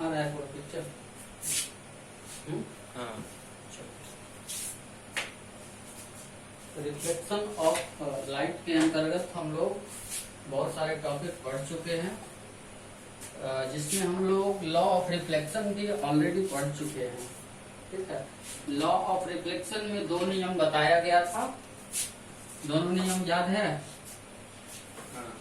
आ रहा है पूरा पिक्चर। हाँ। रिफ्लेक्शन ऑफ लाइट के अंतर्गत हम लोग बहुत सारे टॉपिक पढ़ चुके हैं, जिसमें हम लोग लॉ ऑफ रिफ्लेक्शन भी ऑलरेडी पढ़ चुके हैं। ठीक है, लॉ ऑफ रिफ्लेक्शन में दो नियम बताया गया था, दोनों नियम याद है? हाँ।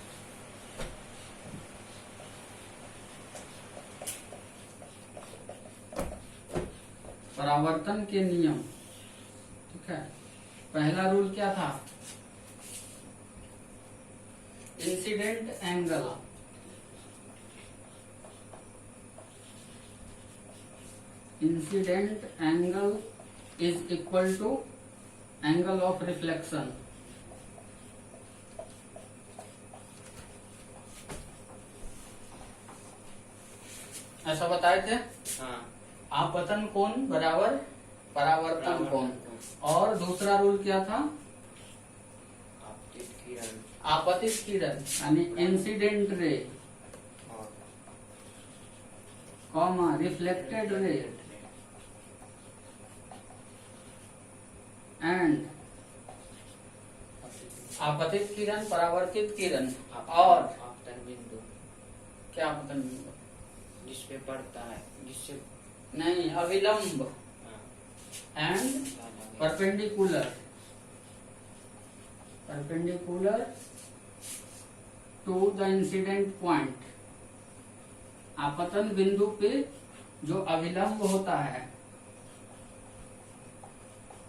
परावर्तन के नियम। ठीक है, पहला रूल क्या था? Incident angle, incident angle is equal to angle of reflection. ऐसा बताए थे। हाँ। आपतन कोण बराबर परावर्तन कोण। और दूसरा रूल क्या था? आपतित किरण, आपतित किरण यानी incident ray comma reflected ray and आपतित किरण, परावर्तित किरण और आपतन बिंदु, क्या आपतन बिंदु? जिसपे पड़ता है, जिससे नहीं, अविलंब हाँ, and perpendicular, perpendicular to the incident point. आपतन बिंदु पे जो अविलंब होता है,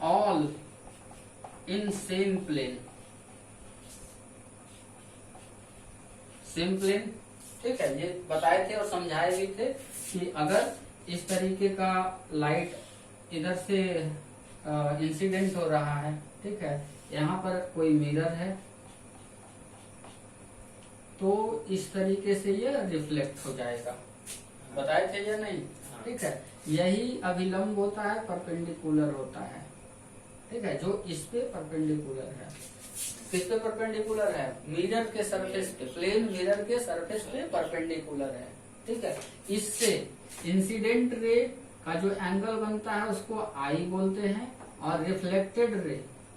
all in same plane, same plane. ठीक है, ये बताए थे और समझाए भी थे कि अगर इस तरीके का लाइट इधर से इंसिडेंट हो रहा है, ठीक है, यहाँ पर कोई मिरर है, तो इस तरीके से ये रिफ्लेक्ट हो जाएगा। बताए थे या नहीं? ठीक है, यही अभिलंब होता है, परपेंडिकुलर होता है। ठीक है, जो इस पे परपेंडिकुलर है। किस पे परपेंडिकुलर है? मिरर के सरफेस पे, प्लेन मिरर के सरफेस पे परपेंडिकुलर है। ठीक है, इससे इंसिडेंट रे का जो एंगल बनता है उसको आई बोलते हैं, और रिफ्लेक्टेड रे,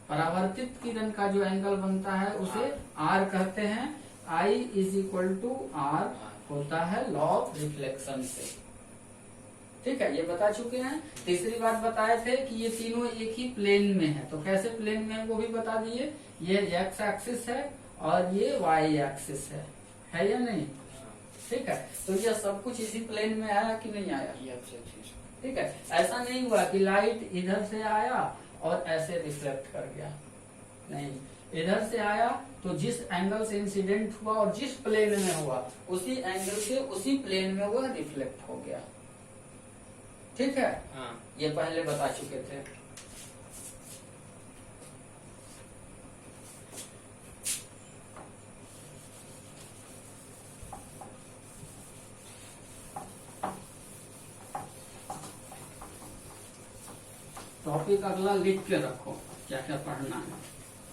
परावर्तित किरण का जो एंगल बनता है उसे आर कहते हैं। I is equal to are होता है लॉ ऑफ रिफ्लेक्शन से। ठीक है, ये बता चुके हैं। तीसरी बात बताए थे कि ये तीनों एक ही प्लेन में है, तो कैसे प्लेन में है वो भी बता दिए। ये एक्स एक्सिस है और ये वाई एक्सिस है या नहीं? ठीक है, तो ये सब कुछ इसी प्लेन में आया कि नहीं आया? ठीक है, ऐसा नहीं हुआ कि लाइट इधर से आया और ऐसे रिफ्लेक्ट कर गया, नहीं, इधर से आया तो जिस एंगल से इंसिडेंट हुआ और जिस प्लेन में हुआ उसी एंगल से उसी प्लेन में वो रिफ्लेक्ट हो गया। ठीक है, हाँ। ये पहले बता चुके थे। टॉपिक अगला लिख के रखो, क्या क्या पढ़ना है,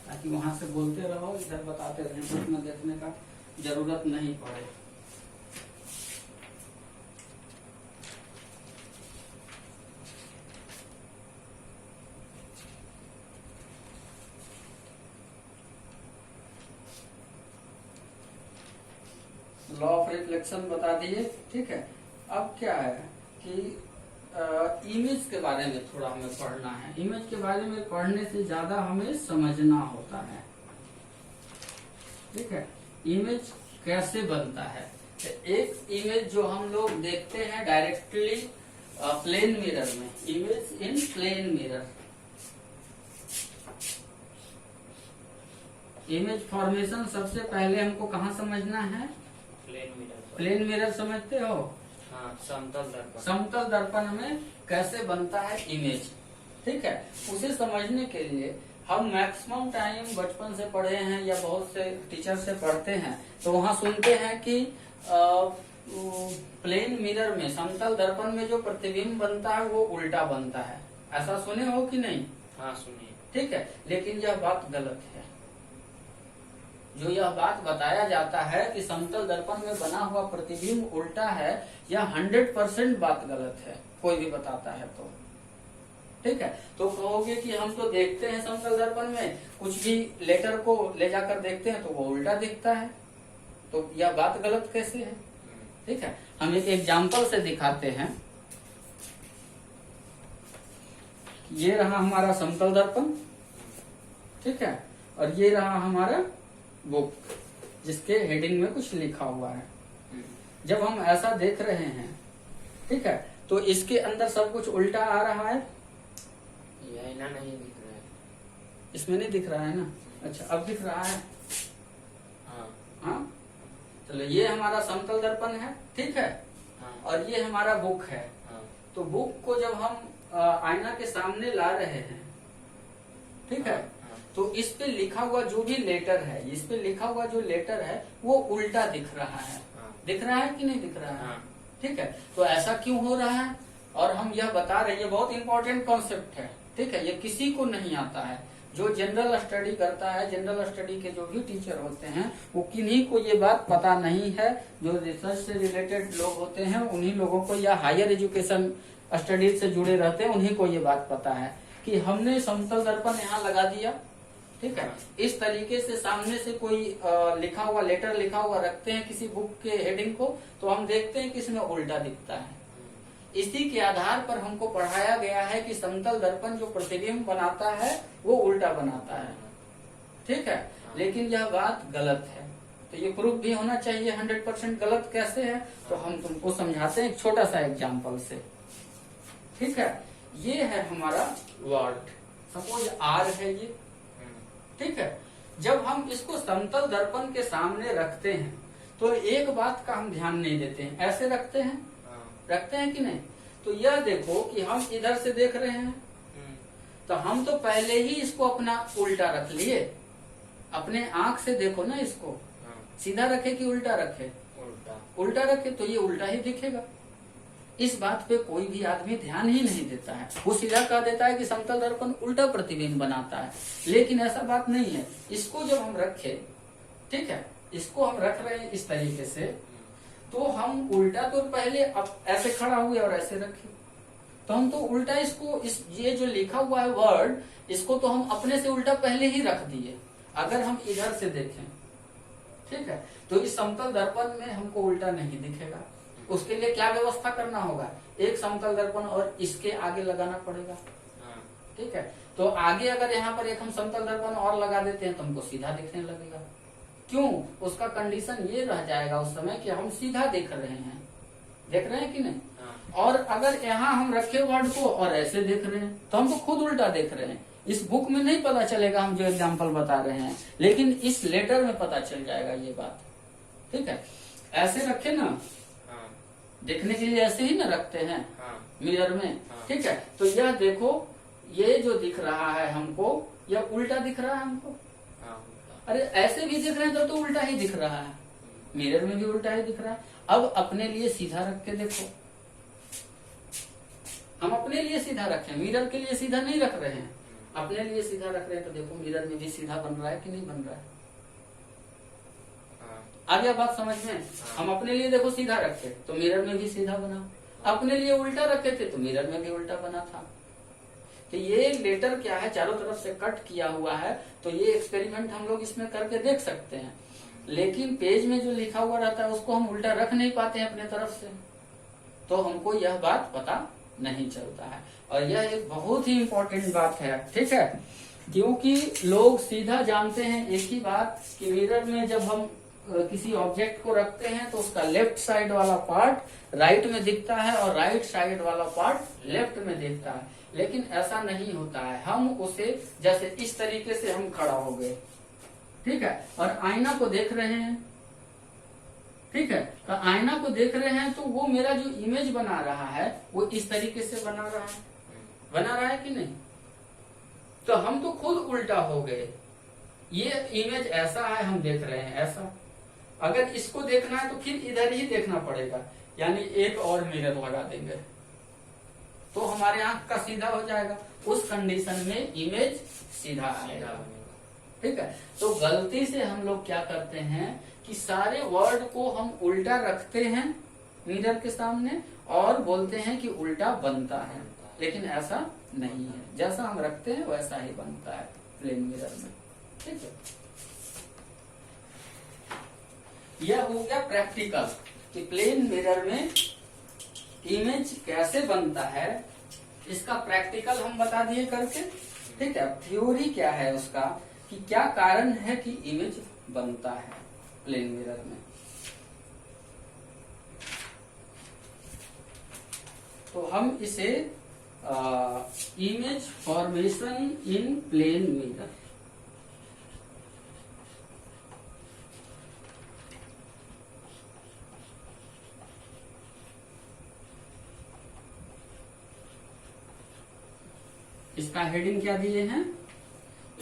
ताकि वहां से बोलते रहो, इधर बताते रहे, बुक में देखने का जरूरत नहीं पड़े। लॉ ऑफ रिफ्लेक्शन बता दिए। ठीक है, अब क्या है कि इमेज के बारे में थोड़ा हमें पढ़ना है। इमेज के बारे में पढ़ने से ज्यादा हमें समझना होता है। ठीक है, इमेज कैसे बनता है? एक इमेज जो हम लोग देखते हैं डायरेक्टली प्लेन मिरर में, image in plane mirror, image formation सबसे पहले हमको कहाँ समझना है? प्लेन मिरर समझते हो? हाँ, समतल दर्पण। समतल दर्पण में कैसे बनता है इमेज। ठीक है, उसे समझने के लिए हम मैक्सिमम टाइम बचपन से पढ़े हैं या बहुत से टीचर से पढ़ते हैं, तो वहाँ सुनते हैं कि प्लेन मिरर में, समतल दर्पण में जो प्रतिबिंब बनता है वो उल्टा बनता है। ऐसा सुने हो कि नहीं? हाँ, सुनिए। ठीक है, लेकिन यह बात गलत है। जो यह बात बताया जाता है कि समतल दर्पण में बना हुआ प्रतिबिंब उल्टा है, यह 100% बात गलत है, कोई भी बताता है तो। ठीक है, तो कहोगे कि हम तो देखते हैं समतल दर्पण में कुछ भी लेटर को ले जाकर देखते हैं तो वो उल्टा दिखता है, तो यह बात गलत कैसे है। ठीक है, हम एक एग्जाम्पल से दिखाते हैं। ये रहा हमारा समतल दर्पण, ठीक है, और ये रहा हमारा बुक जिसके हेडिंग में कुछ लिखा हुआ है। जब हम ऐसा देख रहे हैं, ठीक है, तो इसके अंदर सब कुछ उल्टा आ रहा है, ये आईना नहीं दिख रहा है, इसमें नहीं दिख रहा है ना। अच्छा, अब दिख रहा है। हाँ हाँ, चलो ये हमारा समतल दर्पण है, ठीक है, हाँ और ये हमारा बुक है। हाँ तो बुक को जब हम आईना के सामने ला रहे हैं, ठीक है, हाँ, तो इस पे लिखा हुआ जो भी लेटर है, इस पे लिखा हुआ जो लेटर है वो उल्टा दिख रहा है। हाँ, दिख रहा है कि नहीं दिख रहा है। हाँ, ठीक है, तो ऐसा क्यों हो रहा है, और हम यह बता रहे हैं, ये बहुत इंपॉर्टेंट कॉन्सेप्ट है। ठीक है, ये किसी को नहीं आता है। जो जनरल स्टडी करता है, जनरल स्टडी के जो भी टीचर होते हैं, वो किन्हीं को ये बात पता नहीं है। जो रिसर्च से रिलेटेड लोग होते हैं उन्हीं लोगों को, या हायर एजुकेशन स्टडीज से जुड़े रहते हैं उन्हीं को ये बात पता है कि हमने समतल दर्पण यहाँ लगा दिया, ठीक है, इस तरीके से सामने से कोई लिखा हुआ लेटर लिखा हुआ रखते हैं किसी बुक के हेडिंग को, तो हम देखते हैं कि इसमें उल्टा दिखता है। इसी के आधार पर हमको पढ़ाया गया है कि समतल दर्पण जो प्रतिबिंब बनाता है वो उल्टा बनाता है। ठीक है, लेकिन यह बात गलत है, तो ये प्रूफ भी होना चाहिए 100% गलत कैसे है, तो हम तुमको समझाते हैं एक छोटा सा एग्जाम्पल से। ठीक है, ये है हमारा वर्ड, सपोज आर है ये, ठीक है, जब हम इसको समतल दर्पण के सामने रखते हैं तो एक बात का हम ध्यान नहीं देते हैं, ऐसे रखते हैं, रखते हैं कि नहीं। तो यह देखो कि हम इधर से देख रहे हैं, तो हम तो पहले ही इसको अपना उल्टा रख लिए। अपने आंख से देखो ना इसको, सीधा रखे कि उल्टा रखे, उल्टा रखे तो ये उल्टा ही दिखेगा। इस बात पे कोई भी आदमी ध्यान ही नहीं देता है, वो सीधा कह देता है कि समतल दर्पण उल्टा प्रतिबिंब बनाता है, लेकिन ऐसा बात नहीं है। इसको जब हम रखे, ठीक है, इसको हम रख रहे हैं इस तरीके से, तो हम उल्टा तो पहले अब ऐसे खड़ा हुए और ऐसे रखे, तो हम तो उल्टा इसको, ये जो लिखा हुआ है वर्ड, इसको तो हम अपने से उल्टा पहले ही रख दिए। अगर हम इधर से देखें, ठीक है, तो इस समतल दर्पण में हमको उल्टा नहीं दिखेगा। उसके लिए क्या व्यवस्था करना होगा, एक समतल दर्पण और इसके आगे लगाना पड़ेगा। ठीक है, तो आगे अगर यहाँ पर एक हम समतल दर्पण और लगा देते हैं तो हमको सीधा दिखने लगेगा। क्यों, उसका कंडीशन ये रह जाएगा उस समय कि हम सीधा देख रहे हैं, देख रहे हैं कि नहीं। और अगर यहाँ हम रखे वर्ड को और ऐसे देख रहे हैं तो हम तो खुद उल्टा देख रहे हैं। इस बुक में नहीं पता चलेगा हम जो एग्जाम्पल बता रहे हैं, लेकिन इस लेटर में पता चल जाएगा ये बात। ठीक है, ऐसे रखे ना, देखने के लिए ऐसे ही ना रखते हैं मिरर में। ठीक है, तो यह देखो, ये जो दिख रहा है हमको, यह उल्टा दिख रहा है हमको। अरे ऐसे भी दिख रहे हैं तो उल्टा ही दिख रहा है, मिरर में भी उल्टा ही दिख रहा है। अब अपने लिए सीधा रख के देखो, हम अपने लिए सीधा रखें, मिरर के लिए सीधा नहीं रख रहे हैं, अपने लिए सीधा रख रहे हैं, तो देखो मिरर में भी सीधा बन रहा है कि नहीं बन रहा है। आ गया बात समझ में। हम अपने लिए देखो सीधा रखे तो मिरर में भी सीधा बना, अपने लिए उल्टा रखे थे तो मिरर में भी उल्टा बना था। तो ये लेटर क्या है, चारों तरफ से कट किया हुआ है, तो ये एक्सपेरिमेंट हम लोग इसमें करके देख सकते हैं। लेकिन पेज में जो लिखा हुआ रहता है उसको हम उल्टा रख नहीं पाते हैं अपने तरफ से, तो हमको यह बात पता नहीं चलता है। और यह एक बहुत ही इम्पोर्टेंट बात है, ठीक है, क्योंकि लोग सीधा जानते हैं एक ही बात कि मिरर में जब हम किसी ऑब्जेक्ट को रखते हैं तो उसका लेफ्ट साइड वाला पार्ट राइट में दिखता है और राइट साइड वाला पार्ट लेफ्ट में दिखता है। लेकिन ऐसा नहीं होता है, हम उसे जैसे इस तरीके से हम खड़ा हो गए, ठीक है, और आईना को देख रहे हैं, ठीक है, तो आईना को देख रहे हैं तो वो मेरा जो इमेज बना रहा है वो इस तरीके से बना रहा है कि नहीं। तो हम तो खुद उल्टा हो गए, ये इमेज ऐसा है, हम देख रहे हैं ऐसा। अगर इसको देखना है तो फिर इधर ही देखना पड़ेगा, यानी एक और मिरर लगा देंगे तो हमारे आंख का सीधा हो जाएगा। उस कंडीशन में इमेज सीधा आएगा। ठीक है। तो गलती से हम लोग क्या करते हैं कि सारे वर्ड को हम उल्टा रखते हैं मिरर के सामने और बोलते हैं कि उल्टा बनता है, लेकिन ऐसा नहीं है। जैसा हम रखते हैं वैसा ही बनता है प्लेन मिरर में। ठीक है, यह हो गया प्रैक्टिकल कि प्लेन मिरर में इमेज कैसे बनता है, इसका प्रैक्टिकल हम बता दिए करके। ठीक है, थ्योरी क्या है उसका कि क्या कारण है कि इमेज बनता है प्लेन मिरर में। तो हम इसे image formation in plane mirror, इसका हेडिंग क्या दिए हैं,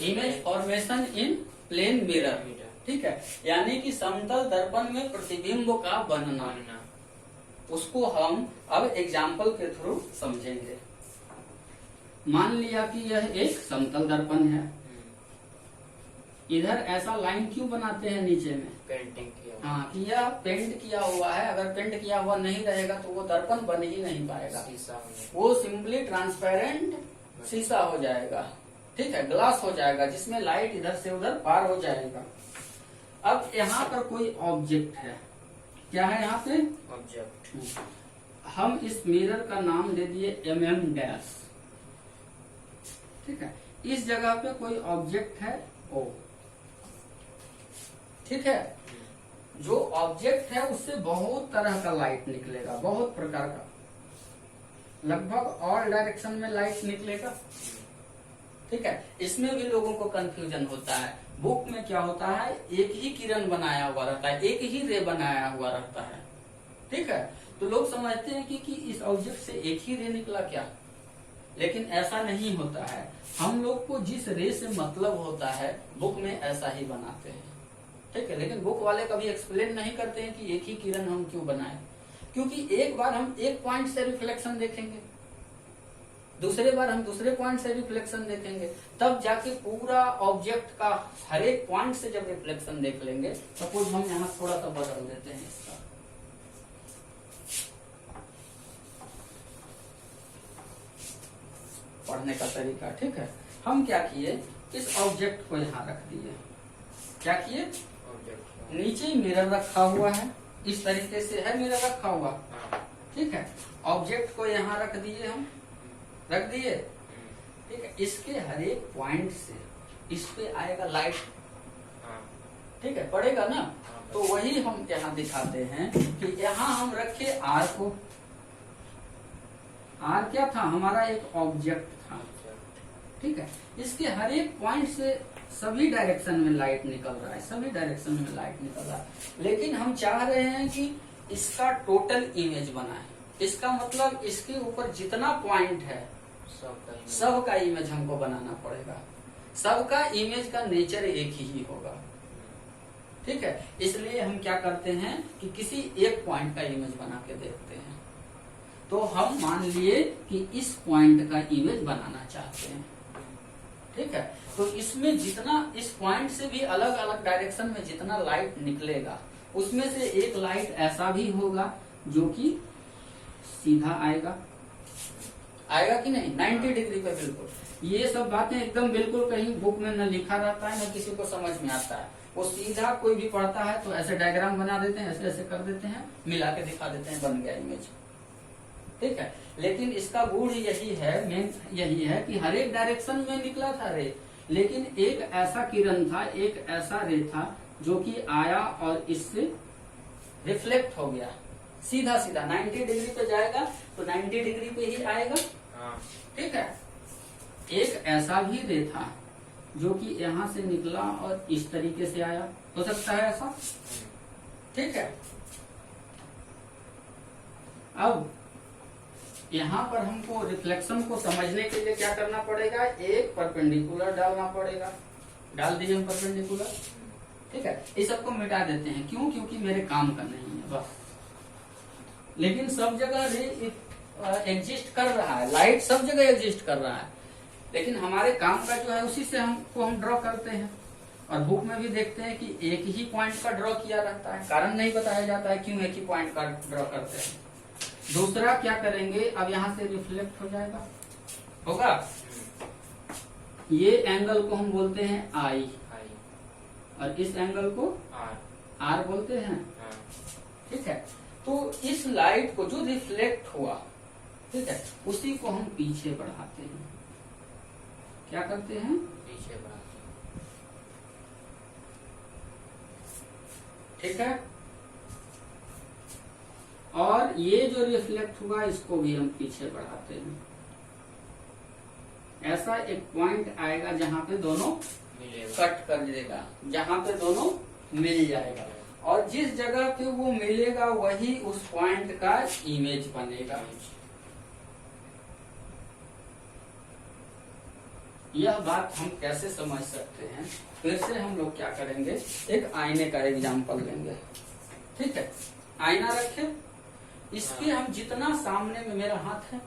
image formation in plane mirror. ठीक है, यानी कि समतल दर्पण में प्रतिबिंब का बनना, उसको हम अब एग्जाम्पल के थ्रू समझेंगे। मान लिया कि यह एक समतल दर्पण है, इधर ऐसा लाइन क्यों बनाते हैं नीचे में, पेंटिंग किया। हाँ, कि यह पेंट किया हुआ है। अगर पेंट किया हुआ नहीं रहेगा तो वो दर्पण बन ही नहीं पाएगा, वो सिंपली ट्रांसपेरेंट शीशा हो जाएगा। ठीक है, ग्लास हो जाएगा जिसमें लाइट इधर से उधर पार हो जाएगा। अब यहाँ पर कोई ऑब्जेक्ट है, क्या है यहाँ पे ऑब्जेक्ट, हम इस मिरर का नाम दे दिए डैश। ठीक है, इस जगह पे कोई ऑब्जेक्ट है O। ठीक है, जो ऑब्जेक्ट है उससे बहुत तरह का लाइट निकलेगा, बहुत प्रकार का, लगभग ऑल डायरेक्शन में लाइट निकलेगा। ठीक है, इसमें भी लोगों को कंफ्यूजन होता है। बुक में क्या होता है, एक ही किरण बनाया हुआ रहता है, एक ही रे बनाया हुआ रहता है। ठीक है, तो लोग समझते हैं कि इस ऑब्जेक्ट से एक ही रे निकला क्या, लेकिन ऐसा नहीं होता है। हम लोग को जिस रे से मतलब होता है बुक में ऐसा ही बनाते हैं। ठीक है, लेकिन बुक वाले कभी एक्सप्लेन नहीं करते हैं कि एक ही किरण हम क्यों बनाए, क्योंकि एक बार हम एक पॉइंट से रिफ्लेक्शन देखेंगे, दूसरे बार हम दूसरे पॉइंट से रिफ्लेक्शन देखेंगे, तब जाके पूरा ऑब्जेक्ट का हर एक पॉइंट से जब रिफ्लेक्शन देख लेंगे। सपोज हम यहाँ थोड़ा सा बदल देते हैं इसका, पढ़ने का तरीका। ठीक है, हम क्या किए, इस ऑब्जेक्ट को यहाँ रख दिए। क्या किए, नीचे ही मिरर रखा हुआ है, इस तरीके से है मिरर रखा हुआ। ठीक है, ऑब्जेक्ट को यहाँ रख दिए, हम रख दिए। ठीक है, इसके हर एक पॉइंट से इस पे आएगा लाइट। ठीक है, पड़ेगा ना। तो वही हम यहाँ दिखाते हैं कि यहाँ हम रखे आर को। आर क्या था, हमारा एक ऑब्जेक्ट था। ठीक है, इसके हर एक पॉइंट से सभी डायरेक्शन में लाइट निकल रहा है, सभी डायरेक्शन में लाइट निकल रहा है, लेकिन हम चाह रहे हैं कि इसका टोटल इमेज बनाए। इसका मतलब इसके ऊपर जितना पॉइंट है सबका इमेज हमको बनाना पड़ेगा। सबका इमेज का नेचर एक ही होगा। ठीक है, इसलिए हम क्या करते हैं कि किसी एक पॉइंट का इमेज बना के देखते हैं। तो हम मान लिए कि इस पॉइंट का इमेज बनाना चाहते हैं। ठीक है, तो इसमें जितना इस पॉइंट से भी अलग अलग डायरेक्शन में जितना लाइट निकलेगा, उसमें से एक लाइट ऐसा भी होगा जो कि सीधा आएगा कि नहीं, 90 डिग्री पे। बिल्कुल, ये सब बातें एकदम बिल्कुल कहीं बुक में न लिखा रहता है, न किसी को समझ में आता है। वो सीधा कोई भी पढ़ता है तो ऐसे डायग्राम बना देते हैं, ऐसे ऐसे कर देते हैं, मिला के दिखा देते हैं, बन गया इमेज। ठीक है, लेकिन इसका गुण यही है, मेन यही है कि हर एक डायरेक्शन में निकला था रे, लेकिन एक ऐसा किरण था, एक ऐसा रे था जो कि आया और इससे रिफ्लेक्ट हो गया, सीधा सीधा 90 डिग्री पे जाएगा तो 90 डिग्री पे ही आएगा। ठीक है, एक ऐसा भी रे था जो कि यहाँ से निकला और इस तरीके से आया, हो सकता है ऐसा। ठीक है, अब यहाँ पर हमको रिफ्लेक्शन को समझने के लिए क्या करना पड़ेगा, एक परपेंडिकुलर डालना पड़ेगा। डाल दीजिए हम परपेंडिकुलर। ठीक है, इस सबको मिटा देते हैं, क्यों, क्योंकि मेरे काम का नहीं है बस। लेकिन सब जगह रे एग्जिस्ट कर रहा है, लाइट सब जगह एग्जिस्ट कर रहा है, लेकिन हमारे काम का जो है उसी से हम ड्रॉ करते हैं। और बुक में भी देखते हैं कि एक ही पॉइंट का ड्रॉ किया रहता है, कारण नहीं बताया जाता है क्यों एक ही पॉइंट का ड्रॉ करते हैं। दूसरा क्या करेंगे, अब यहाँ से रिफ्लेक्ट हो जाएगा, होगा। ये एंगल को हम बोलते हैं आई, और इस एंगल को आर बोलते हैं। ठीक है, तो इस लाइट को जो रिफ्लेक्ट हुआ, ठीक है, उसी को हम पीछे बढ़ाते हैं। क्या करते हैं, पीछे बढ़ाते हैं। ठीक है, और ये जो रिफ्लेक्ट हुआ इसको भी हम पीछे बढ़ाते हैं। ऐसा एक पॉइंट आएगा जहां पे दोनों कट कर देगा, जहां पे दोनों मिल जाएगा, और जिस जगह पे वो मिलेगा वही उस पॉइंट का इमेज बनेगा। यह बात हम कैसे समझ सकते हैं, फिर से हम लोग क्या करेंगे, एक आईने का एग्जांपल लेंगे। ठीक है, आईना रखे, इसके हम जितना सामने में मेरा हाथ है,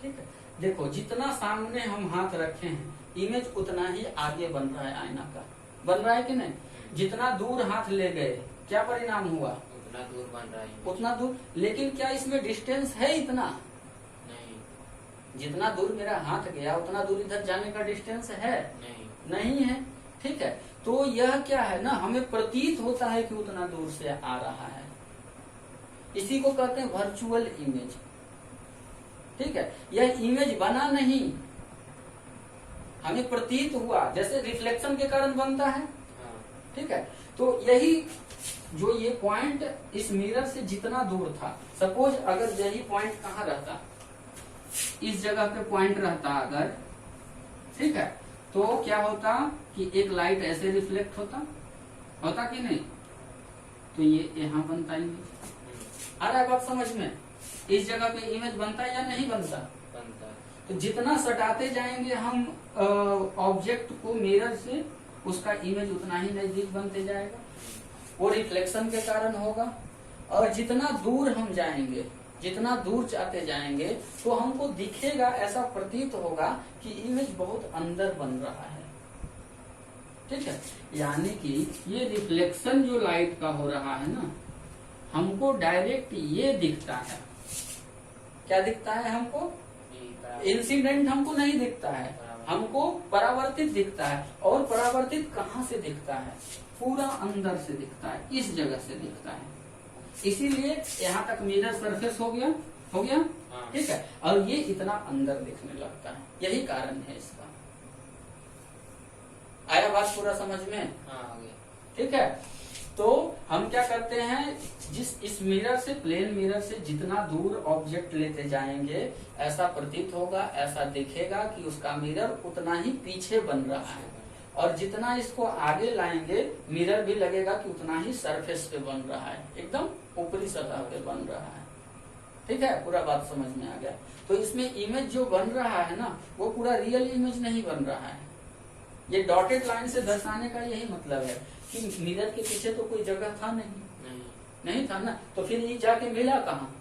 ठीक है, देखो जितना सामने हम हाथ रखे हैं इमेज उतना ही आगे बन रहा है, आईना का बन रहा है कि नहीं। जितना दूर हाथ ले गए क्या परिणाम हुआ, उतना दूर बन रहा है, उतना दूर। लेकिन क्या इसमें डिस्टेंस है इतना, नहीं, जितना दूर मेरा हाथ गया उतना दूर इधर जाने का डिस्टेंस है, नहीं है। ठीक है, तो यह क्या है ना, हमें प्रतीत होता है कि उतना दूर से आ रहा है, इसी को कहते हैं वर्चुअल इमेज। ठीक है, यह इमेज बना नहीं, हमें प्रतीत हुआ, जैसे रिफ्लेक्शन के कारण बनता है। ठीक है, तो यही जो ये पॉइंट इस मिरर से जितना दूर था, सपोज अगर यही पॉइंट कहाँ रहता, इस जगह पे पॉइंट रहता अगर, ठीक है, तो क्या होता कि एक लाइट ऐसे रिफ्लेक्ट होता कि नहीं, तो ये यहाँ बनता इमेज। आ रहा है बात समझ में, इस जगह पे इमेज बनता है या नहीं बनता, तो जितना सटाते जाएंगे हम ऑब्जेक्ट को मिरर से, उसका इमेज उतना ही नजदीक बनते जाएगा, वो रिफ्लेक्शन के कारण होगा। और जितना दूर हम जाएंगे, जितना दूर जाते जाएंगे तो हमको दिखेगा, ऐसा प्रतीत होगा कि इमेज बहुत अंदर बन रहा है। ठीक है, यानी कि ये रिफ्लेक्शन जो लाइट का हो रहा है ना, हमको डायरेक्ट ये दिखता है। क्या दिखता है हमको, इंसिडेंट हमको नहीं दिखता है, हमको परावर्तित दिखता है। और परावर्तित कहाँ से दिखता है, पूरा अंदर से दिखता है, इस जगह से दिखता है। इसीलिए यहाँ तक मिरर सरफेस हो गया। ठीक है, और ये इतना अंदर दिखने लगता है, यही कारण है इसका। आया बात पूरा समझ में, ठीक है। तो हम क्या करते हैं, इस मिरर से, प्लेन मिरर से जितना दूर ऑब्जेक्ट लेते जाएंगे, ऐसा प्रतीत होगा, ऐसा दिखेगा कि उसका मिरर उतना ही पीछे बन रहा है। और जितना इसको आगे लाएंगे, मिरर भी लगेगा कि उतना ही सरफेस पे बन रहा है, एकदम ऊपरी सतह पे बन रहा है। ठीक है, पूरा बात समझ में आ गया। तो इसमें इमेज जो बन रहा है ना, वो पूरा रियल इमेज नहीं बन रहा है। ये डॉटेड लाइन से दर्शाने का यही मतलब है कि मिरर के पीछे तो कोई जगह था नहीं था ना, तो फिर ये जाके मिला कहाँ,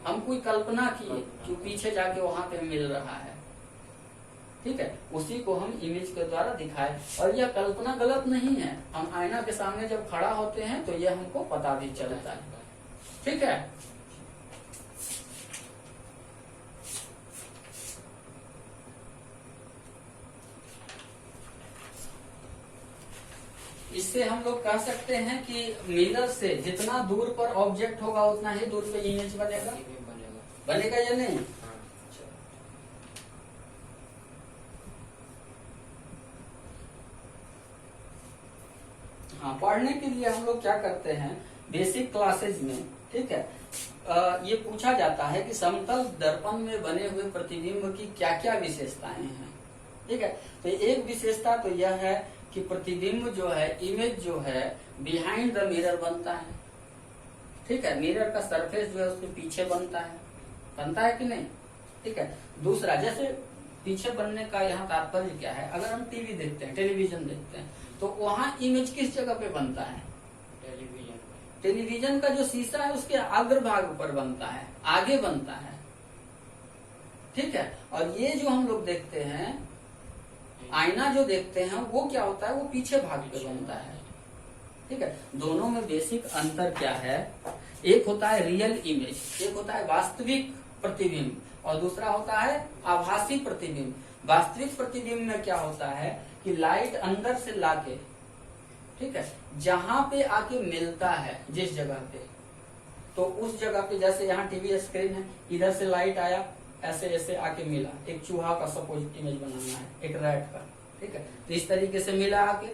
हम कोई कल्पना किए कि पीछे जाके वहां पे मिल रहा है। ठीक है, उसी को हम इमेज के द्वारा दिखाए। और यह कल्पना गलत नहीं है, हम आईना के सामने जब खड़ा होते हैं तो यह हमको पता भी चलता है। ठीक है, इससे हम लोग कह सकते हैं कि मिरर से जितना दूर पर ऑब्जेक्ट होगा उतना ही दूर पे इमेज बनेगा या नहीं। हाँ, पढ़ने के लिए हम लोग क्या करते हैं, बेसिक क्लासेज में, ठीक है, ये पूछा जाता है कि समतल दर्पण में बने हुए प्रतिबिंब की क्या क्या विशेषताएं हैं। ठीक है, तो एक विशेषता तो यह है कि प्रतिबिंब जो है, इमेज जो है, बिहाइंड द मिरर बनता है। ठीक है, मिरर का सरफेस जो है उसके पीछे बनता है कि नहीं। ठीक है, दूसरा, जैसे पीछे बनने का यहाँ तात्पर्य क्या है, अगर हम टीवी देखते हैं, टेलीविजन देखते हैं, तो वहाँ इमेज किस जगह पे बनता है, टेलीविजन का जो शीशा है उसके अग्रभाग पर बनता है, आगे बनता है। ठीक है, और ये जो हम लोग देखते हैं आईना जो देखते हैं वो क्या होता है, वो पीछे भाग पे बनता है। ठीक है, दोनों में बेसिक अंतर क्या है, एक होता है रियल इमेज, एक होता है वास्तविक प्रतिबिंब, और दूसरा होता है आभासी प्रतिबिंब। वास्तविक प्रतिबिंब में क्या होता है कि लाइट अंदर से लाके, ठीक है, जहां पे आके मिलता है जिस जगह पे, तो उस जगह पे, जैसे यहाँ टीवी स्क्रीन है, इधर से लाइट आया, ऐसे ऐसे आके मिला, एक चूहा का सपोज इमेज बनाना है, एक रैट का, ठीक है, तो इस तरीके से मिला आके,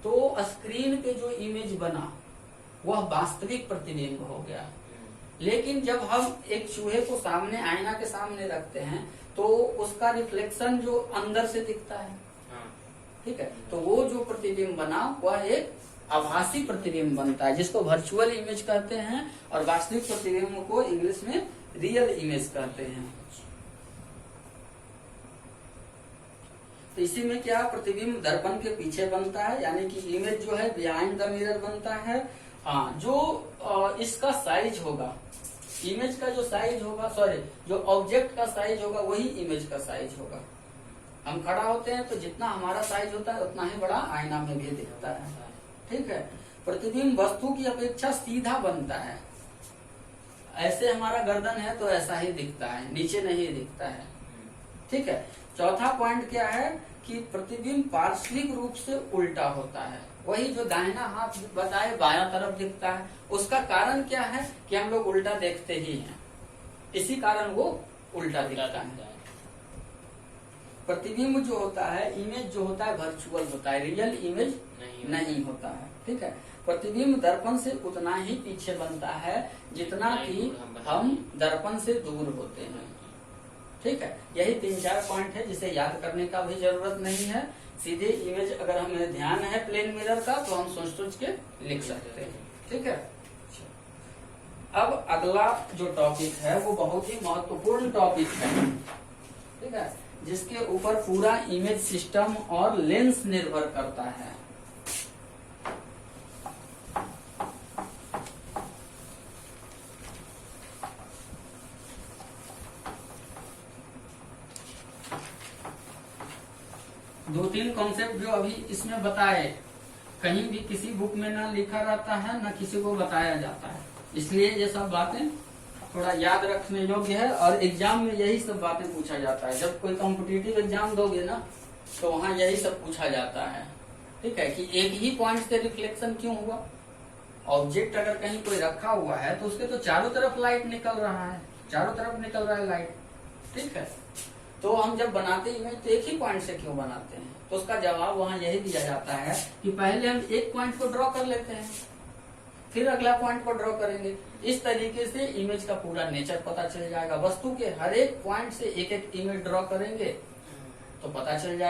तो स्क्रीन पे जो इमेज बना वह वास्तविक प्रतिबिंब हो गया। लेकिन जब हम एक चूहे को सामने, आईना के सामने रखते हैं, तो उसका रिफ्लेक्शन जो अंदर से दिखता है, ठीक है, तो वो जो प्रतिबिंब बना वह एक आभासी प्रतिबिंब बनता है, जिसको वर्चुअल इमेज कहते हैं, और वास्तविक प्रतिबिंब को इंग्लिश में रियल इमेज कहते हैं। तो इसी में क्या, प्रतिबिंब दर्पण के पीछे बनता है, यानी कि इमेज जो है बिहाइंड द मिरर बनता है। हाँ, जो इसका साइज होगा, इमेज का जो साइज होगा, सॉरी, जो ऑब्जेक्ट का साइज होगा वही इमेज का साइज होगा। हम खड़ा होते हैं तो जितना हमारा साइज होता है उतना ही बड़ा आईना में भी दिखता है। ठीक है, प्रतिबिंब वस्तु की अपेक्षा सीधा बनता है, ऐसे हमारा गर्दन है तो ऐसा ही दिखता है, नीचे नहीं दिखता है। ठीक है, चौथा पॉइंट क्या है कि प्रतिबिंब पार्श्विक रूप से उल्टा होता है, वही जो दाहिना हाथ बताए बायां तरफ दिखता है। उसका कारण क्या है कि हम लोग उल्टा देखते ही हैं, इसी कारण वो उल्टा दिखता है। प्रतिबिंब जो होता है, इमेज जो होता है वर्चुअल होता है, रियल इमेज नहीं होता है। ठीक है, प्रतिबिंब दर्पण से उतना ही पीछे बनता है जितना कि हम दर्पण से दूर होते हैं। ठीक है, यही 3-4 पॉइंट है जिसे याद करने का भी जरूरत नहीं है। सीधे इमेज अगर हमें ध्यान है प्लेन मिरर का तो हम सोच के लिख सकते हैं। ठीक है, अब अगला जो टॉपिक है वो बहुत ही महत्वपूर्ण टॉपिक है। ठीक है, जिसके ऊपर पूरा इमेज सिस्टम और लेंस निर्भर करता है। दो तीन कॉन्सेप्ट जो अभी इसमें बताए, कहीं भी किसी बुक में ना लिखा रहता है, ना किसी को बताया जाता है, इसलिए ये सब बातें थोड़ा याद रखने योग्य है। और एग्जाम में यही सब बातें पूछा जाता है। जब कोई कॉम्पिटिटिव एग्जाम दोगे ना तो वहाँ यही सब पूछा जाता है। ठीक है, कि एक ही पॉइंट से रिफ्लेक्शन क्यों हुआ। ऑब्जेक्ट अगर कहीं कोई रखा हुआ है तो उसके तो चारों तरफ लाइट निकल रहा है, चारों तरफ निकल रहा है लाइट। ठीक है, तो हम जब बनाते इमेज तो एक ही पॉइंट से क्यों बनाते हैं, तो उसका जवाब वहाँ यही दिया जाता है कि पहले हम एक पॉइंट को ड्रॉ कर लेते हैं, फिर अगला पॉइंट को ड्रॉ करेंगे। इस तरीके से इमेज का पूरा नेचर पता चल जाएगा। वस्तु के हर एक पॉइंट से एक एक इमेज ड्रॉ करेंगे तो पता चल जाएगा।